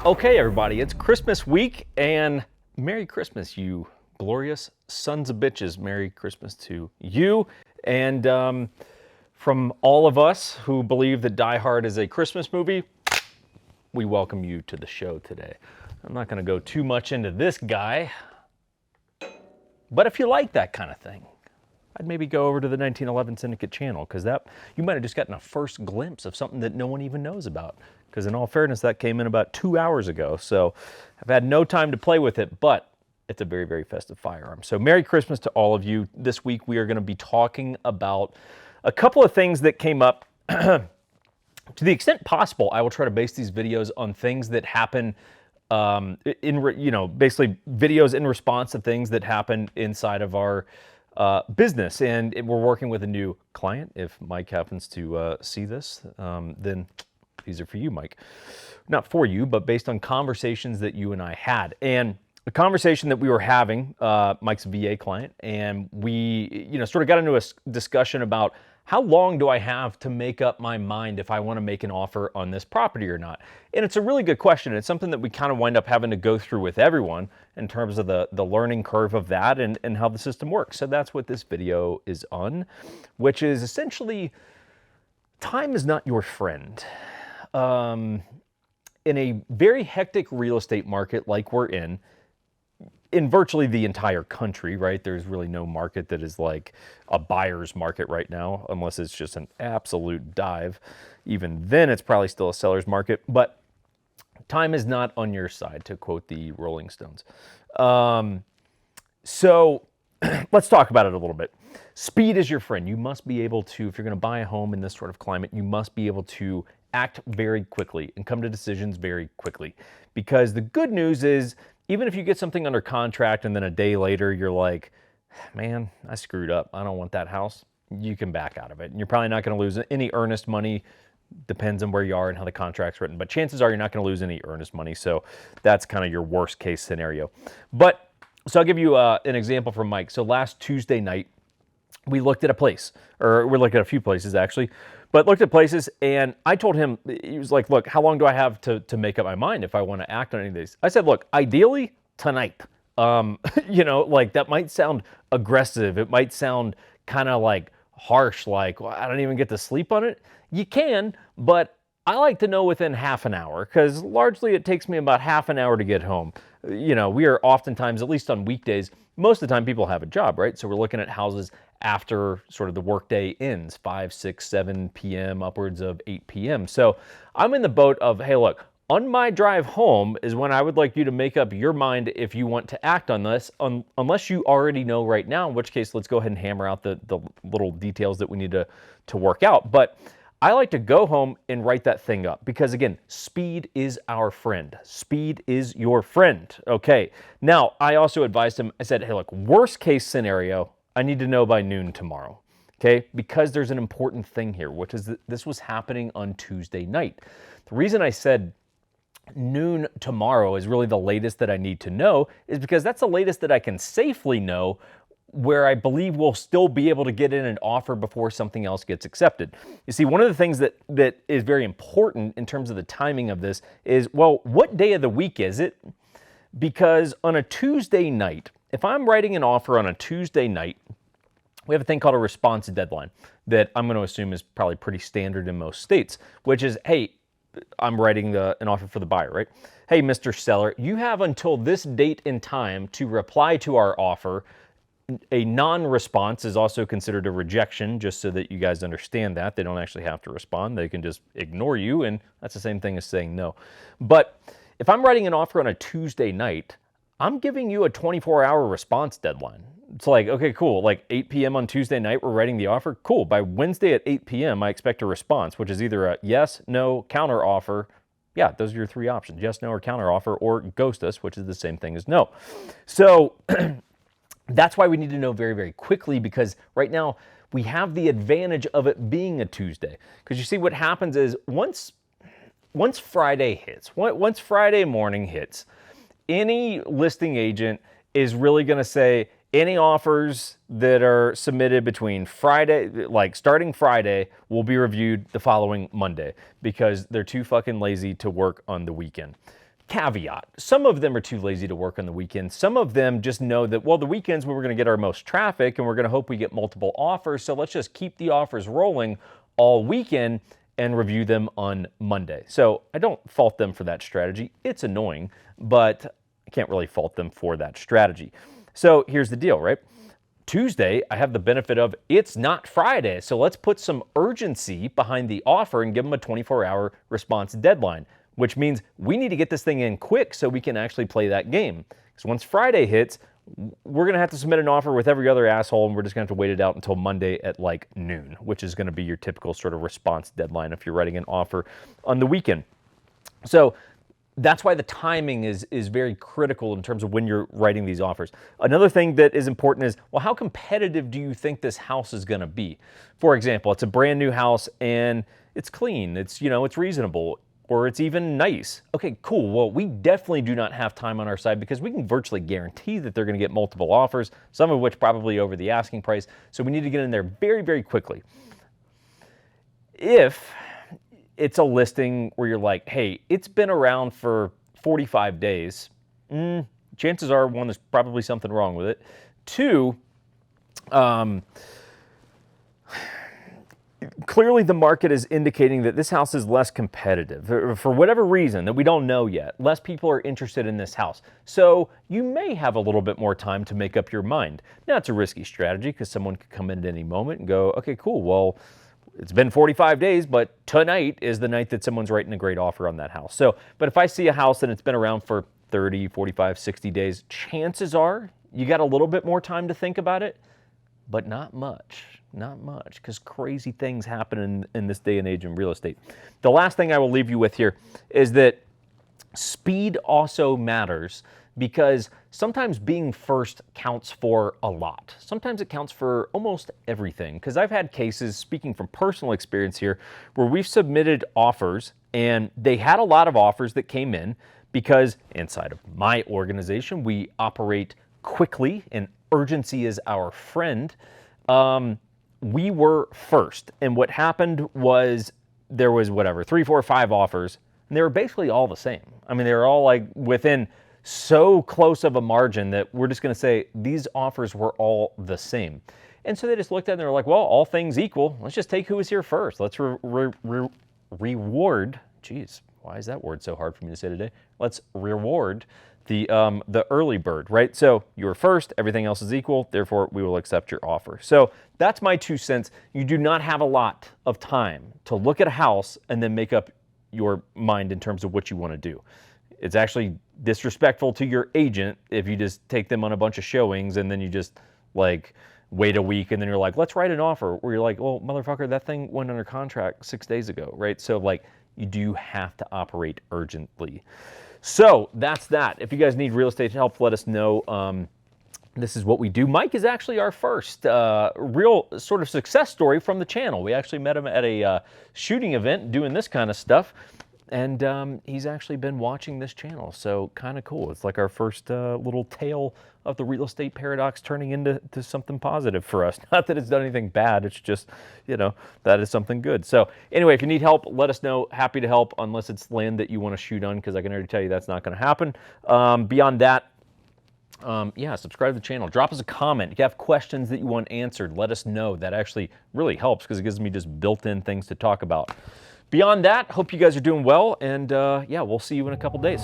Okay, everybody, it's Christmas week, and Merry Christmas, you glorious sons of bitches. Merry Christmas to you. And from all of us who believe that Die Hard is a Christmas movie, we welcome you to the show today. I'm not going to go too much into this guy, but if you like that kind of thing, I'd maybe go over to the 1911 Syndicate channel, because that you might have just gotten a first glimpse of something that no one even knows about. Because in all fairness, that came in about 2 hours ago, so I've had no time to play with it, but it's a very, very festive firearm. So Merry Christmas to all of you. This week we are going to be talking about a couple of things that came up. To the extent possible, I will try to base these videos on things that happen basically videos in response to things that happen inside of our business. And we're working with a new client. If Mike happens to see this, then these are for you, Mike. Not for you, but based on conversations that you and I had. And the conversation that we were having, Mike's a VA client, and we, sort of got into a discussion about how long do I have to make up my mind if I want to make an offer on this property or not? And it's a really good question. It's something that we kind of wind up having to go through with everyone in terms of the learning curve of that and how the system works. So that's what this video is on, which is essentially time is not your friend. In a very hectic real estate market like we're in virtually the entire country, right? There's really no market that is like a buyer's market right now, unless it's just an absolute dive. Even then, it's probably still a seller's market, but time is not on your side, to quote the Rolling Stones. So let's talk about it a little bit. Speed is your friend. You must be able to, if you're going to buy a home in this sort of climate, you must be able to act very quickly and come to decisions very quickly. Because the good news is, even if you get something under contract and then a day later you're like, man, I screwed up, I don't want that house, you can back out of it. And you're probably not going to lose any earnest money. Depends on where you are and how the contract's written. But chances are you're not going to lose any earnest money. So that's kind of your worst case scenario. So I'll give you an example from Mike. So last Tuesday night, we looked at a place, or we looked at a few places actually, but looked at places, and I told him, he was like, look, how long do I have to make up my mind if I want to act on any of these? I said, look, ideally tonight. Like that might sound aggressive. It might sound kind of like harsh, like, well, I don't even get to sleep on it. You can, but I like to know within half an hour, because largely it takes me about half an hour to get home. We are oftentimes, at least on weekdays, most of the time people have a job, right? So we're looking at houses after sort of the workday ends, 5, 6, 7 p.m., upwards of 8 p.m. So I'm in the boat of, hey, look, on my drive home is when I would like you to make up your mind if you want to act on this, unless you already know right now, in which case let's go ahead and hammer out the little details that we need to work out. But I like to go home and write that thing up because, again, speed is our friend. Speed is your friend, okay? Now, I also advised him, I said, hey, look, worst case scenario, I need to know by noon tomorrow, okay? Because there's an important thing here, which is that this was happening on Tuesday night. The reason I said noon tomorrow is really the latest that I need to know is because that's the latest that I can safely know, where I believe we'll still be able to get in an offer before something else gets accepted. You see, one of the things that is very important in terms of the timing of this is, well, what day of the week is it? Because on a Tuesday night, if I'm writing an offer on a Tuesday night, we have a thing called a response deadline that I'm going to assume is probably pretty standard in most states, which is, hey, I'm writing an offer for the buyer, right? Hey, Mr. Seller, you have until this date and time to reply to our offer. A non-response is also considered a rejection, just so that you guys understand that. They don't actually have to respond. They can just ignore you, and that's the same thing as saying no. But if I'm writing an offer on a Tuesday night, I'm giving you a 24-hour response deadline. It's like, okay, cool, like 8 p.m. on Tuesday night, we're writing the offer. Cool, by Wednesday at 8 p.m., I expect a response, which is either a yes, no, counter offer. Yeah, those are your three options, yes, no, or counter offer, or ghost us, which is the same thing as no. So that's why we need to know very, very quickly, because right now we have the advantage of it being a Tuesday. Because you see, what happens is once Friday hits, once Friday morning hits, any listing agent is really going to say any offers that are submitted between Friday, like starting Friday, will be reviewed the following Monday, because they're too fucking lazy to work on the weekend. Caveat, some of them are too lazy to work on the weekends. Some of them just know that, well, the weekends when we're going to get our most traffic and we're going to hope we get multiple offers. So let's just keep the offers rolling all weekend and review them on Monday. So I don't fault them for that strategy. It's annoying, but I can't really fault them for that strategy. So here's the deal, right? Tuesday, I have the benefit of it's not Friday. So let's put some urgency behind the offer and give them a 24-hour response deadline, which means we need to get this thing in quick so we can actually play that game. Because once Friday hits, we're going to have to submit an offer with every other asshole, and we're just going to have to wait it out until Monday at like noon, which is going to be your typical sort of response deadline if you're writing an offer on the weekend. So that's why the timing is very critical in terms of when you're writing these offers. Another thing that is important is, well, how competitive do you think this house is going to be? For example, it's a brand new house and it's clean, it's, you know, it's reasonable, or it's even nice. Okay, cool. Well, we definitely do not have time on our side because we can virtually guarantee that they're going to get multiple offers, some of which probably over the asking price. So we need to get in there very, very quickly. If it's a listing where you're like, hey, it's been around for 45 days, chances are, one, there's probably something wrong with it. Two, clearly the market is indicating that this house is less competitive for whatever reason that we don't know yet. Less people are interested in this house. So you may have a little bit more time to make up your mind. Now, it's a risky strategy because someone could come in at any moment and go, okay, cool, well, it's been 45 days, but tonight is the night that someone's writing a great offer on that house. So, but if I see a house and it's been around for 30, 45, 60 days, chances are you got a little bit more time to think about it, but not much, because crazy things happen in this day and age in real estate. The last thing I will leave you with here is that speed also matters, because sometimes being first counts for a lot. Sometimes it counts for almost everything. Because I've had cases, speaking from personal experience here, where we've submitted offers and they had a lot of offers that came in because inside of my organization, we operate quickly and urgency is our friend. We were first. And what happened was there was 3, 4, 5 offers, and they were basically all the same. I mean, they were all like within so close of a margin that we're just going to say these offers were all the same. And so they just looked at it and they were like, well, all things equal, let's just take who was here first. Let's reward, geez, why is that word so hard for me to say today? Let's reward the early bird, right? So you were first, everything else is equal, therefore we will accept your offer. So that's my 2 cents. You do not have a lot of time to look at a house and then make up your mind in terms of what you want to do. It's actually disrespectful to your agent if you just take them on a bunch of showings and then you just like wait a week and then you're like, let's write an offer, where you're like, well, motherfucker, that thing went under contract 6 days ago, right? So like you do have to operate urgently. So that's that. If you guys need real estate help, let us know. This is what we do. Mike is actually our first real sort of success story from the channel. We actually met him at a shooting event doing this kind of stuff. And he's actually been watching this channel, so kind of cool. It's like our first little tale of the real estate paradox turning into something positive for us. Not that it's done anything bad, it's just, you know, that is something good. So anyway, if you need help, let us know. Happy to help, unless it's land that you want to shoot on, because I can already tell you that's not going to happen. Beyond that, yeah, subscribe to the channel. Drop us a comment. If you have questions that you want answered, let us know. That actually really helps because it gives me just built-in things to talk about. Beyond that, hope you guys are doing well, and yeah, we'll see you in a couple days.